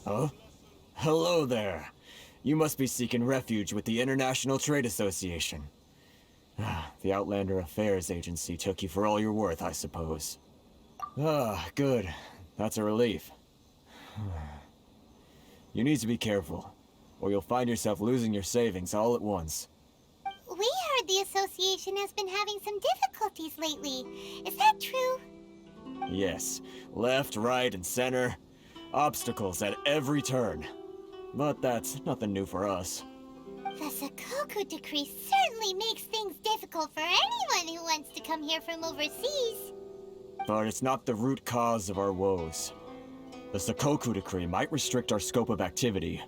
Huh? Hello there. You must be seeking refuge with the International Trade Association. The Outlander Affairs Agency took you for all you're worth, I suppose. Good. That's a relief. You need to be careful, or you'll find yourself losing your savings all at once. We heard the association has been having some difficulties lately. Is that true? Yes. Left, right, and center. Obstacles at every turn. But that's nothing new for us. The Sakoku decree certainly makes things difficult for anyone who wants to come here from overseas. But it's not the root cause of our woes. The Sakoku decree might restrict our scope of activity,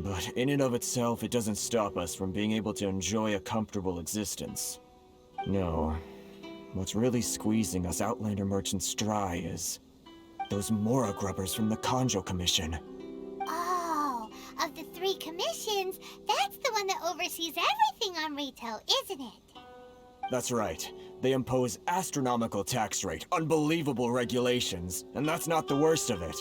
but in and of itself, it doesn't stop us from being able to enjoy a comfortable existence. No. What's really squeezing us Outlander merchants dry is those Mora grubbers from the Kanjo Commission. Oh, of the three commissions, that's the one that oversees everything on retail, isn't it? That's right. They impose astronomical tax rate, unbelievable regulations, and that's not the worst of it.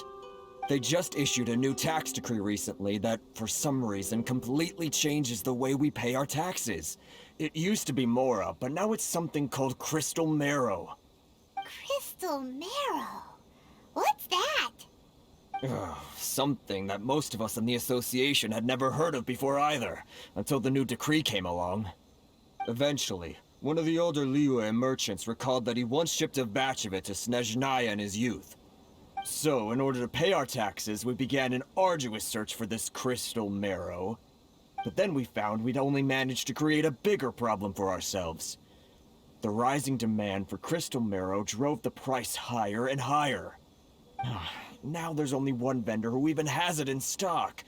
They just issued a new tax decree recently that, for some reason, completely changes the way we pay our taxes. It used to be Mora, but now it's something called Crystal Marrow. Crystal Marrow? What's that? Something that most of us in the association had never heard of before either, until the new decree came along. Eventually, one of the older Liyue merchants recalled that he once shipped a batch of it to Snezhnaya in his youth. So, in order to pay our taxes, we began an arduous search for this crystal marrow. But then we found we'd only managed to create a bigger problem for ourselves. The rising demand for crystal marrow drove the price higher and higher. Now there's only one vendor who even has it in stock.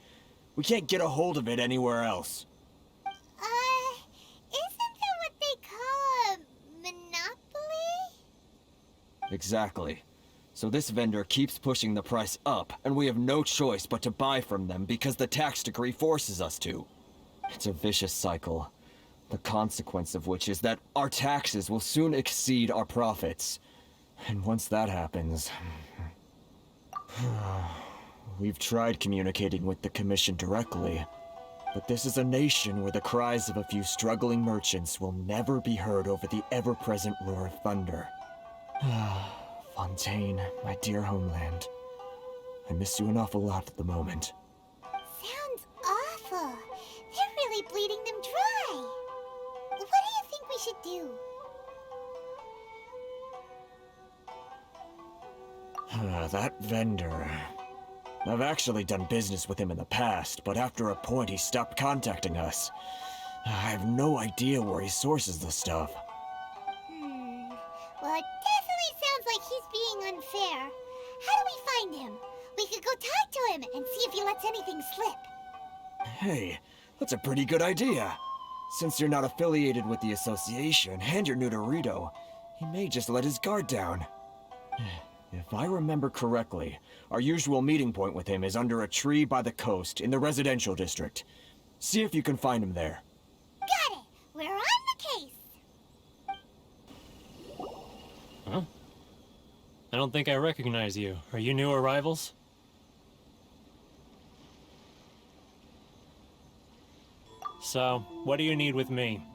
We can't get a hold of it anywhere else. Isn't that what they call a monopoly? Exactly. So this vendor keeps pushing the price up, and we have no choice but to buy from them because the tax decree forces us to. It's a vicious cycle, the consequence of which is that our taxes will soon exceed our profits. And once that happens... We've tried communicating with the Commission directly, but this is a nation where the cries of a few struggling merchants will never be heard over the ever-present roar of thunder. Fontaine, my dear homeland. I miss you an awful lot at the moment. Sounds awful. They're really bleeding them dry. What do you think we should do? That vendor... I've actually done business with him in the past, but after a point he stopped contacting us. I have no idea where he sources the stuff. Well, it definitely sounds like he's being unfair. How do we find him? We could go talk to him and see if he lets anything slip. Hey, that's a pretty good idea. Since you're not affiliated with the association and you're new to Rito, he may just let his guard down. If I remember correctly, our usual meeting point with him is under a tree by the coast in the residential district. See if you can find him there. Got it! We're on the case! Huh? I don't think I recognize you. Are you new arrivals? So, what do you need with me?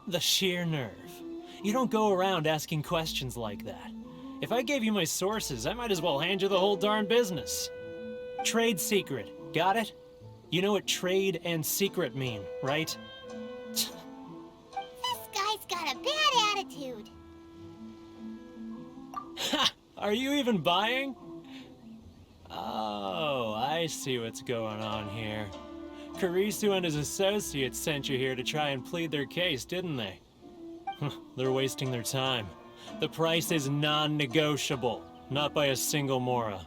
The sheer nerve. You don't go around asking questions like that. If I gave you my sources, I might as well hand you the whole darn business. Trade secret, got it? You know what trade and secret mean, right? This guy's got a bad attitude. Ha! Are you even buying? Oh, I see what's going on here. Kurisu and his associates sent you here to try and plead their case, didn't they? They're wasting their time. The price is non-negotiable, not by a single Mora.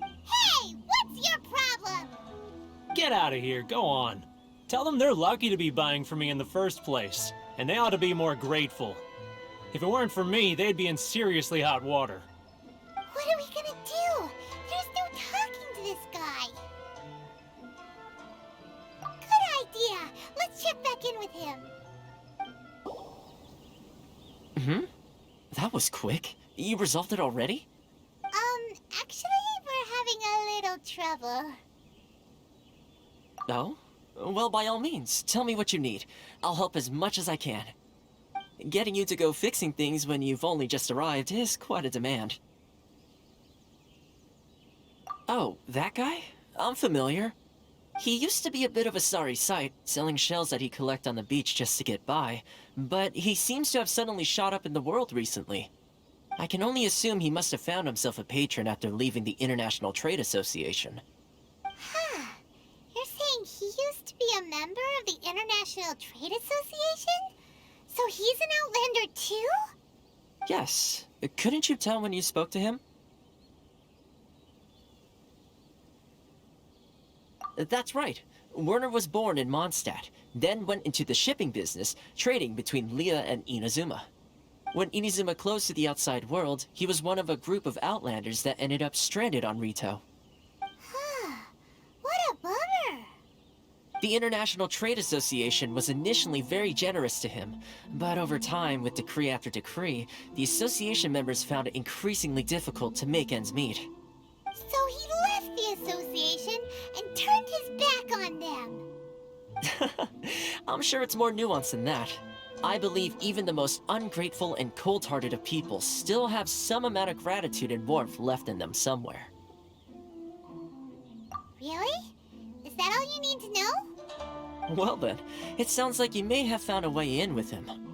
Hey, what's your problem? Get out of here, go on. Tell them they're lucky to be buying from me in the first place, and they ought to be more grateful. If it weren't for me, they'd be in seriously hot water. What are we gonna do? There's no talking to this guy. Good idea. Let's check back in with him. That was quick. You resolved it already? Actually, we're trouble. Oh? Well, by all means, tell me what you need. I'll help as much as I can. Getting you to go fixing things when you've only just arrived is quite a demand. Oh, that guy? I'm familiar. He used to be a bit of a sorry sight, selling shells that he'd collect on the beach just to get by, but he seems to have suddenly shot up in the world recently. I can only assume he must have found himself a patron after leaving the International Trade Association. Huh. You're saying he used to be a member of the International Trade Association? So he's an Outlander too? Yes. Couldn't you tell when you spoke to him? That's right. Werner was born in Mondstadt, then went into the shipping business, trading between Leah and Inazuma. When Inazuma closed to the outside world, he was one of a group of Outlanders that ended up stranded on Rito. Huh. What a bummer. The International Trade Association was initially very generous to him, but over time, with decree after decree, the association members found it increasingly difficult to make ends meet. So he left the association and turned his back on them. I'm sure it's more nuanced than that. I believe even the most ungrateful and cold-hearted of people still have some amount of gratitude and warmth left in them somewhere. Really? Is that all you need to know? Well then, it sounds like you may have found a way in with him.